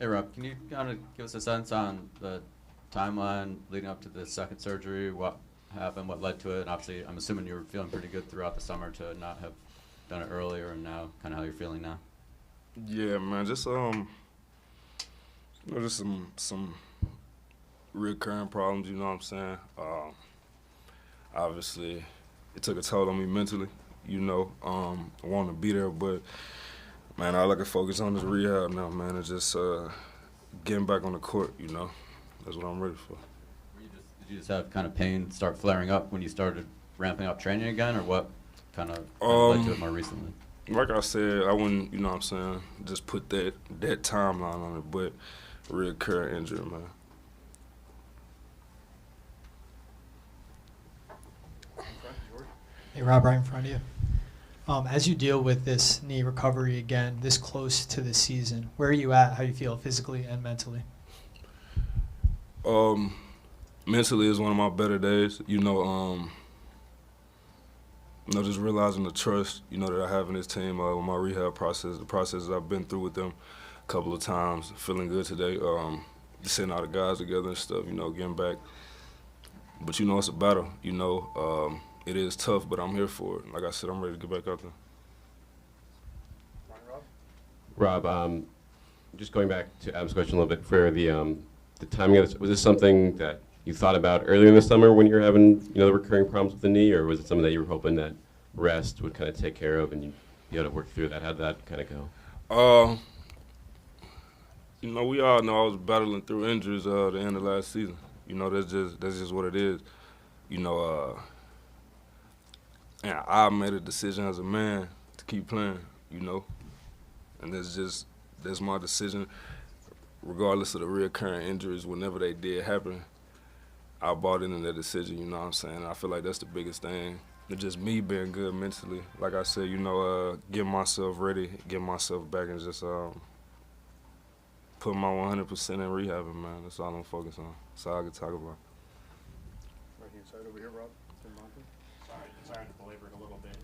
Hey Rob, can you kind of give us a sense on the timeline leading up to the second surgery? What happened? What led to it? And obviously, I'm assuming you were feeling pretty good throughout the summer to not have done it earlier, and now kind of how you're feeling now. Yeah, man, just just some recurring problems. You know what I'm saying? Obviously, it took a toll on me mentally. I want to be there, but man, all I can focus on is rehab now, man, and just getting back on the court. That's what I'm ready for. Did you just have kind of pain start flaring up when you started ramping up training again, or what kind of led to it more recently? Like I said, I wouldn't, what I'm saying, just put that timeline on it, but recurring injury, man. Hey, Rob, right in front of you. As you deal with this knee recovery again, this close to the season, where are you at? How you feel physically and mentally? Mentally is one of my better days. Just realizing the trust, that I have in this team with my rehab process, the processes I've been through with them a couple of times, feeling good today, sitting all the guys together and stuff, getting back. But, it's a battle, it is tough, but I'm here for it. Like I said, I'm ready to get back out there. Rob, just going back to Adam's question a little bit for the timing of this, was this something that you thought about earlier in the summer when you were having the recurring problems with the knee, or was it something that you were hoping that rest would kind of take care of and you'd be able to work through that? How'd that kind of go? We all know I was battling through injuries at the end of last season. That's just what it is. And I made a decision as a man to keep playing, and that's my decision, regardless of the recurring injuries. Whenever they did happen, I bought into that decision. You know what I'm saying? I feel like that's the biggest thing. It's just me being good mentally. Like I said, getting myself ready, getting myself back, and just putting my 100% in rehabbing, man. That's all I'm focused on. That's all I can talk about. Right hand side over here, Rob. Sorry to belabor it a little bit.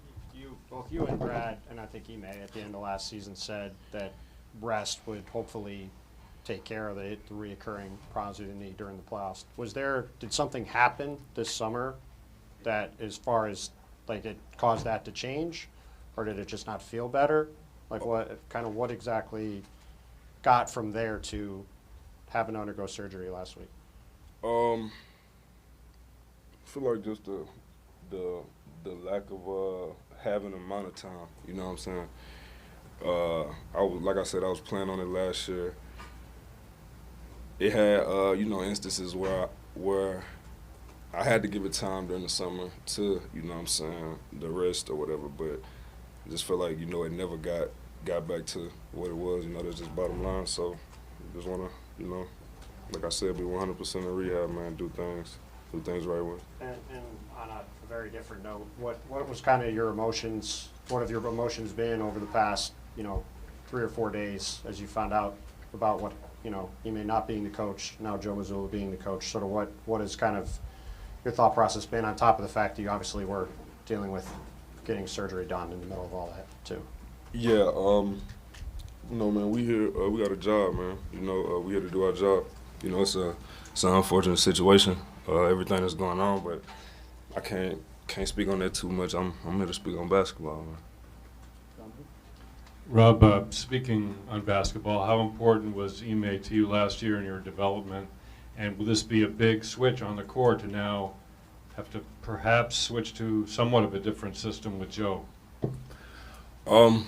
Both you and Brad, and I think Ime at the end of last season said that rest would hopefully take care of the reoccurring problems with the knee during the playoffs. Did something happen this summer that, as far as like it caused that to change, or did it just not feel better? Like what exactly got from there to having to undergo surgery last week? I feel like just the lack of having amount of time. You know what I'm saying? Like I said, I was playing on it last year. It had instances where I had to give it time during the summer to the rest or whatever. But I just feel like it never got back to what it was. That's just bottom line. So just wanna like I said, be 100% in rehab, man. Do things right way. And on a very different note, what was kind of your emotions? What have your emotions been over the past 3 or 4 days as you found out about what Ime not being the coach, now Joe Mazulla being the coach? Sort of what has kind of your thought process been, on top of the fact that you obviously were dealing with getting surgery done in the middle of all that too? Yeah, man, we here. We got a job, man. We here to do our job. It's an unfortunate situation, everything that's going on, but I can't speak on that too much. I'm here to speak on basketball, man. Rob, speaking on basketball, how important was Ime to you last year in your development? And will this be a big switch on the court to now have to perhaps switch to somewhat of a different system with Joe? Ime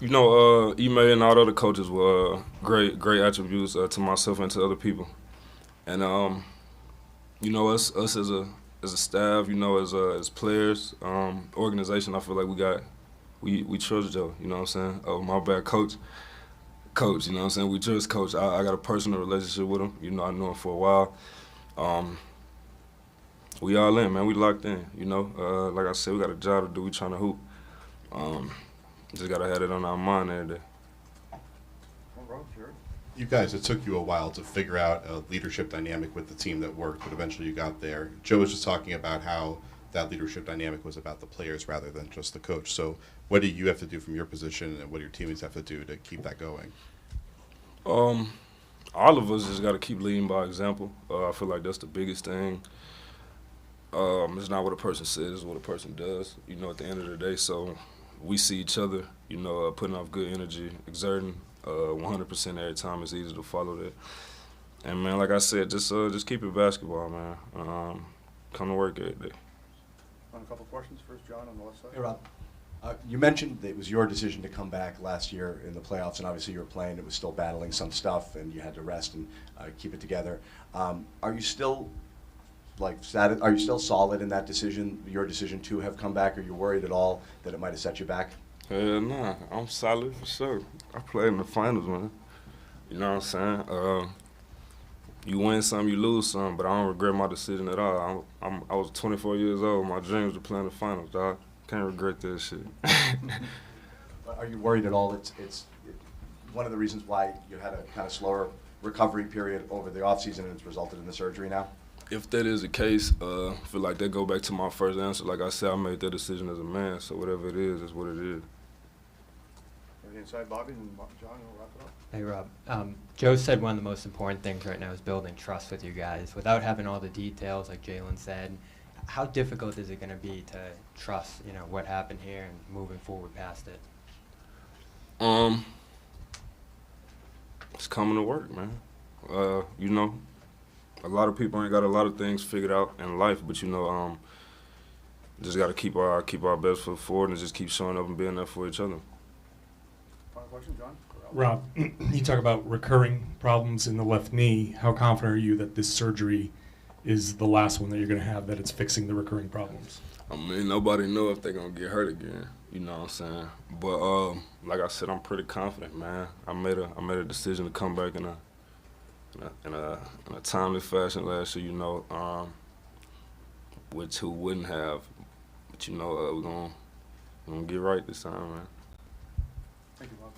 and all the other coaches were great attributes to myself and to other people. And us as a staff, as players, organization, I feel like we trust Joe. You know what I'm saying? My bad, coach. You know what I'm saying? We trust Coach. I got a personal relationship with him. I know him for a while. We all in, man. We locked in. Like I said, we got a job to do. We trying to hoop. Just gotta have it on our mind every day. You guys, it took you a while to figure out a leadership dynamic with the team that worked, but eventually you got there. Joe was just talking about how that leadership dynamic was about the players rather than just the coach. So what do you have to do from your position, and what do your teammates have to do to keep that going? all of us just got to keep leading by example. I feel like that's the biggest thing. It's not what a person says, it's what a person does, you know, at the end of the day. So we see each other, you know, putting off good energy, exerting 100% every time. It's easy to follow that. And, man, like I said, just keep it basketball, man. Come to work every day. On a couple of questions. First, John, on the left side. Hey, Rob. You mentioned that it was your decision to come back last year in the playoffs, and obviously you were playing. It was still battling some stuff, and you had to rest and keep it together. Are you still Are you still solid in that decision, your decision to have come back? Are you worried at all that it might have set you back? Nah, I'm solid for sure. I played in the finals, man. You know what I'm saying? You win some, you lose some, but I don't regret my decision at all. I was 24 years old. My dreams were playing the finals, dog. Can't regret that shit. Are you worried at all? It's one of the reasons why you had a kind of slower recovery period over the offseason, and it's resulted in the surgery now? If that is the case, I feel like that go back to my first answer. Like I said, I made that decision as a man, so whatever it is what it is. Right inside, Bobby, and John, we'll wrap it up. Hey, Rob. Joe said one of the most important things right now is building trust with you guys. Without having all the details, like Jalen said, how difficult is it going to be to trust, you know, what happened here and moving forward past it? It's coming to work, man. You know, a lot of people ain't got a lot of things figured out in life, but you know, just got to keep our best foot forward and just keep showing up and being there for each other. Final question, John? Rob, you talk about recurring problems in the left knee. How confident are you that this surgery is the last one that you're going to have, that it's fixing the recurring problems? I mean, nobody know if they're going to get hurt again, you know what I'm saying? But like I said, I'm pretty confident, man. I made a decision to come back in a timely fashion last year, you know, which who wouldn't have. But, you know, we're gonna get right this time, man. Thank you, Bob.